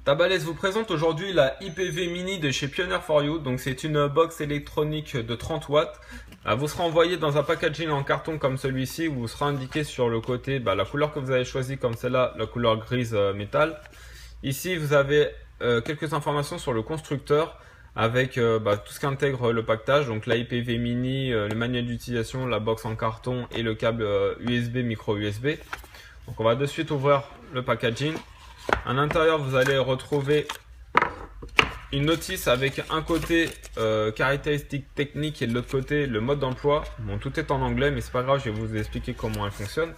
Tabales vous présente aujourd'hui la IPV Mini de chez Pioneer4U. Donc c'est une box électronique de 30 watts. Vous sera envoyé dans un packaging en carton comme celui-ci où vous sera indiqué sur le côté la couleur que vous avez choisie, comme celle-là, la couleur grise métal. Ici vous avez quelques informations sur le constructeur avec tout ce qu'intègre le paquetage, donc la IPV Mini, le manuel d'utilisation, la box en carton et le câble USB micro USB. Donc on va de suite ouvrir le packaging. À l'intérieur, vous allez retrouver une notice avec un côté caractéristiques techniques et de l'autre côté le mode d'emploi. Bon, tout est en anglais, mais c'est pas grave, je vais vous expliquer comment elle fonctionne.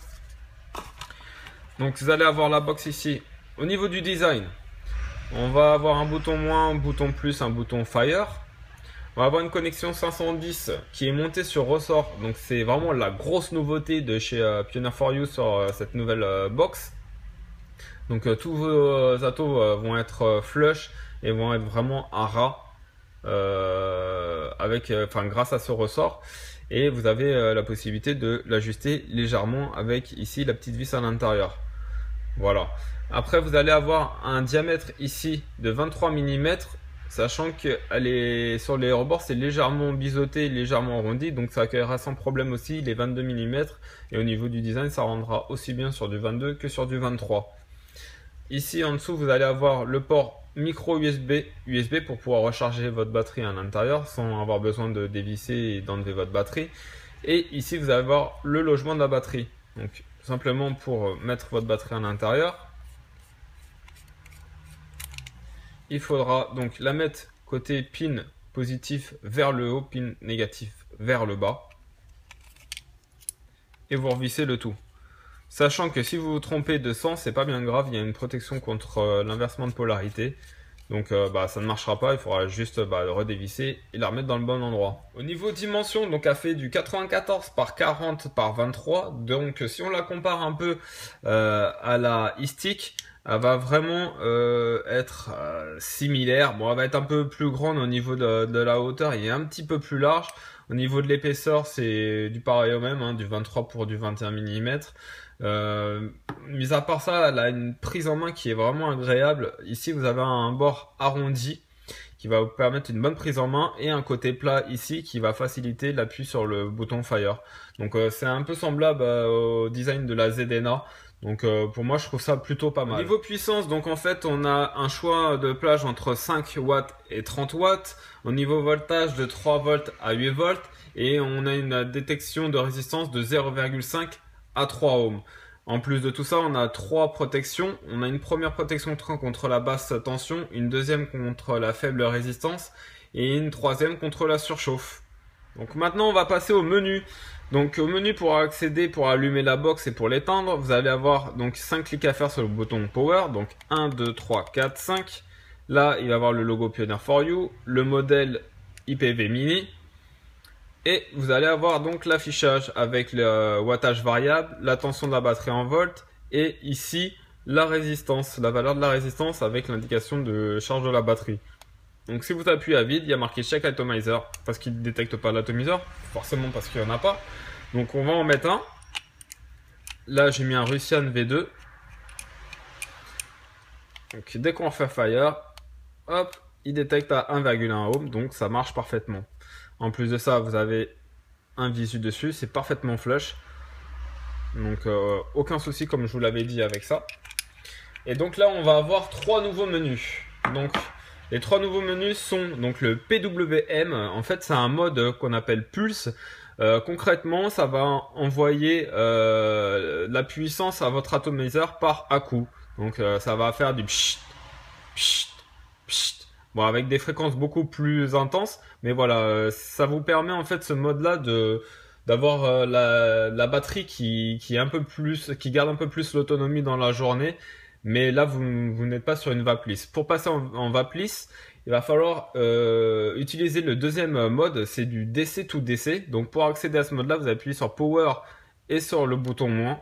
Donc vous allez avoir la box ici. Au niveau du design, on va avoir un bouton moins, un bouton plus, un bouton fire. On va avoir une connexion 510 qui est montée sur ressort. Donc c'est vraiment la grosse nouveauté de chez Pioneer4U sur cette nouvelle box. Donc tous vos atos vont être flush et vont être vraiment à ras grâce à ce ressort. Et vous avez la possibilité de l'ajuster légèrement avec ici la petite vis à l'intérieur. Voilà. Après vous allez avoir un diamètre ici de 23 mm, sachant qu'elle est sur les rebords, c'est légèrement biseauté, légèrement arrondi, donc ça accueillera sans problème aussi les 22 mm. Et au niveau du design, ça rendra aussi bien sur du 22 que sur du 23. Ici en dessous, vous allez avoir le port micro USB pour pouvoir recharger votre batterie à l'intérieur sans avoir besoin de dévisser et d'enlever votre batterie. Et ici, vous allez avoir le logement de la batterie. Donc, tout simplement pour mettre votre batterie à l'intérieur, il faudra donc la mettre côté pin positif vers le haut, pin négatif vers le bas. Et vous revissez le tout. Sachant que si vous vous trompez de sens, c'est pas bien grave, il y a une protection contre l'inversement de polarité. Donc ça ne marchera pas, il faudra juste le redévisser et la remettre dans le bon endroit. Au niveau dimension, donc elle fait du 94 par 40 par 23. Donc si on la compare un peu à la e-stick, elle va vraiment être similaire. Bon, elle va être un peu plus grande au niveau de la hauteur et un petit peu plus large. Au niveau de l'épaisseur, c'est du pareil au même, du 23 pour du 21 mm. Mis à part ça, elle a une prise en main qui est vraiment agréable. Ici, vous avez un bord arrondi qui va vous permettre une bonne prise en main et un côté plat ici qui va faciliter l'appui sur le bouton Fire. Donc, c'est un peu semblable au design de la ZNA. Donc pour moi je trouve ça plutôt pas mal. Au niveau puissance, donc en fait on a un choix de plage entre 5 watts et 30 watts. Au niveau voltage de 3 volts à 8 volts. Et on a une détection de résistance de 0,5 à 3 ohms. En plus de tout ça, on a 3 protections. On a une première protection contre la basse tension, une deuxième contre la faible résistance et une troisième contre la surchauffe. Donc maintenant on va passer au menu. Donc au menu, pour accéder, pour allumer la box et pour l'éteindre, vous allez avoir donc 5 clics à faire sur le bouton Power. Donc 1, 2, 3, 4, 5. Là, il va y avoir le logo Pioneer4U, le modèle IPV Mini. Et vous allez avoir donc l'affichage avec le wattage variable, la tension de la batterie en volts et ici la résistance, la valeur de la résistance avec l'indication de charge de la batterie. Donc si vous appuyez à vide, il y a marqué Check Atomizer parce qu'il ne détecte pas l'atomiseur, forcément parce qu'il n'y en a pas. Donc on va en mettre un. Là j'ai mis un Russian V2. Donc dès qu'on fait Fire, hop, il détecte à 1,1 ohm, donc ça marche parfaitement. En plus de ça, vous avez un visu dessus, c'est parfaitement flush. Donc aucun souci comme je vous l'avais dit avec ça. Et donc là on va avoir 3 nouveaux menus. Donc les 3 nouveaux menus sont donc le PWM. En fait, c'est un mode qu'on appelle Pulse. Concrètement, ça va envoyer la puissance à votre atomiseur par à-coup. Donc, ça va faire du pshht, pshht, pshht. Bon, avec des fréquences beaucoup plus intenses. Mais voilà, ça vous permet en fait ce mode-là d'avoir la batterie qui est un peu plus, qui garde un peu plus l'autonomie dans la journée. Mais là, vous n'êtes pas sur une vape lisse. Pour passer en vape lisse, il va falloir utiliser le deuxième mode, c'est du DC to DC. Donc pour accéder à ce mode-là, vous appuyez sur Power et sur le bouton moins.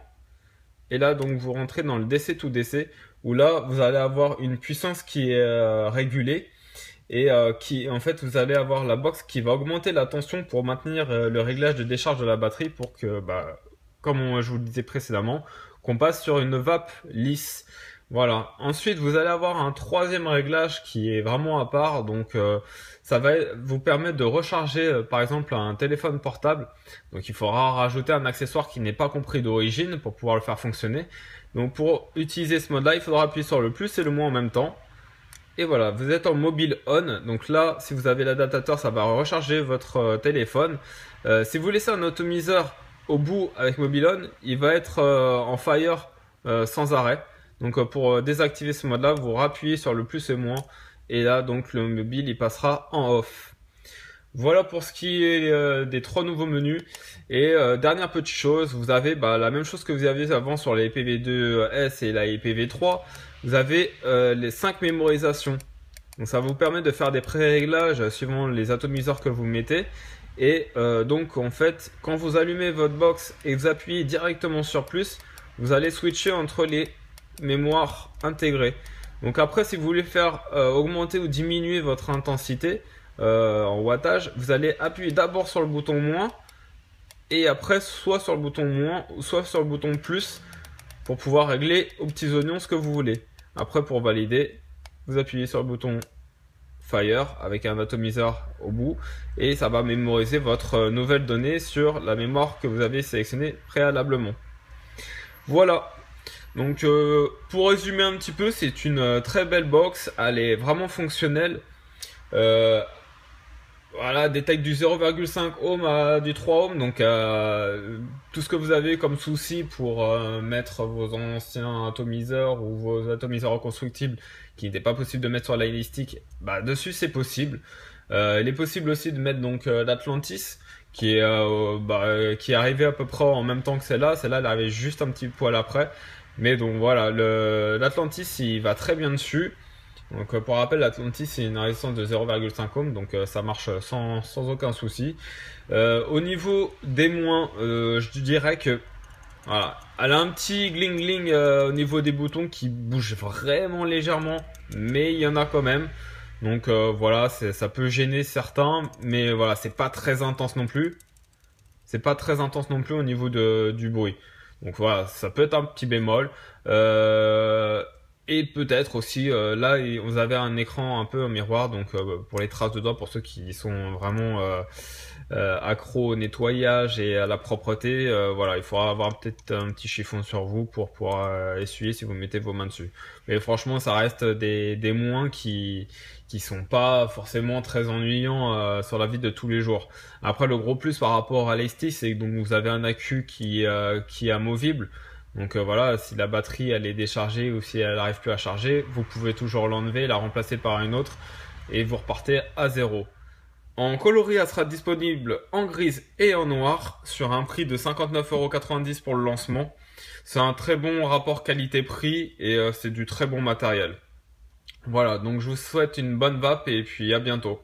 Et là, donc vous rentrez dans le DC to DC, où là, vous allez avoir une puissance qui est régulée. Et en fait, vous allez avoir la box qui va augmenter la tension pour maintenir le réglage de décharge de la batterie pour que, comme je vous le disais précédemment, qu'on passe sur une vape lisse. Voilà. Ensuite, vous allez avoir un troisième réglage qui est vraiment à part. Donc, ça va vous permettre de recharger, par exemple, un téléphone portable. Donc, il faudra rajouter un accessoire qui n'est pas compris d'origine pour pouvoir le faire fonctionner. Donc, pour utiliser ce mode-là, il faudra appuyer sur le plus et le moins en même temps. Et voilà, vous êtes en mobile on. Donc là, si vous avez l'adaptateur, ça va recharger votre téléphone. Si vous laissez un atomiseur au bout avec mobile on, il va être en fire sans arrêt. Donc pour désactiver ce mode-là, vous rappuyez sur le plus et moins. Et là, donc le mobile, il passera en off. Voilà pour ce qui est des trois nouveaux menus. Et dernière petite chose, vous avez la même chose que vous aviez avant sur les IPv2S et la IPv3. Vous avez les 5 mémorisations. Donc ça vous permet de faire des pré-réglages suivant les atomiseurs que vous mettez. Et donc en fait, quand vous allumez votre box et vous appuyez directement sur plus, vous allez switcher entre les mémoires intégrées. Donc après, si vous voulez faire augmenter ou diminuer votre intensité en wattage, vous allez appuyer d'abord sur le bouton moins et après soit sur le bouton moins ou soit sur le bouton plus pour pouvoir régler aux petits oignons ce que vous voulez. Après, pour valider, vous appuyez sur le bouton Fire avec un atomiseur au bout et ça va mémoriser votre nouvelle donnée sur la mémoire que vous avez sélectionnée préalablement. Voilà. Donc pour résumer un petit peu, c'est une très belle box, elle est vraiment fonctionnelle. Voilà, détecte du 0,5 ohm à du 3 ohms, donc tout ce que vous avez comme souci pour mettre vos anciens atomiseurs ou vos atomiseurs reconstructibles qui n'était pas possible de mettre sur la stick, dessus c'est possible. Il est possible aussi de mettre donc l'Atlantis qui est arrivé à peu près en même temps que celle-là. Celle-là, elle arrivait juste un petit poil après. Mais donc voilà, l'Atlantis il va très bien dessus. Donc pour rappel, l'Atlantis c'est une résistance de 0,5 ohm, donc ça marche sans aucun souci. Au niveau des moins, je dirais que voilà, elle a un petit gling gling au niveau des boutons qui bouge vraiment légèrement, mais il y en a quand même. Donc voilà, ça peut gêner certains, mais voilà, c'est pas très intense non plus. C'est pas très intense non plus au niveau du bruit. Donc voilà, ça peut être un petit bémol. Et peut-être aussi, là, vous avez un écran un peu au miroir, donc pour les traces de doigts, pour ceux qui sont vraiment accros au nettoyage et à la propreté, voilà, il faudra avoir peut-être un petit chiffon sur vous pour pouvoir essuyer si vous mettez vos mains dessus. Mais franchement, ça reste des moins qui sont pas forcément très ennuyants sur la vie de tous les jours. Après, le gros plus par rapport à l'Ice-T, c'est que donc vous avez un accu qui est amovible. Donc voilà, si la batterie elle est déchargée ou si elle n'arrive plus à charger, vous pouvez toujours l'enlever, la remplacer par une autre et vous repartez à zéro. En coloris, elle sera disponible en grise et en noir sur un prix de 59,90 € pour le lancement. C'est un très bon rapport qualité-prix et c'est du très bon matériel. Voilà, donc je vous souhaite une bonne vape et puis à bientôt.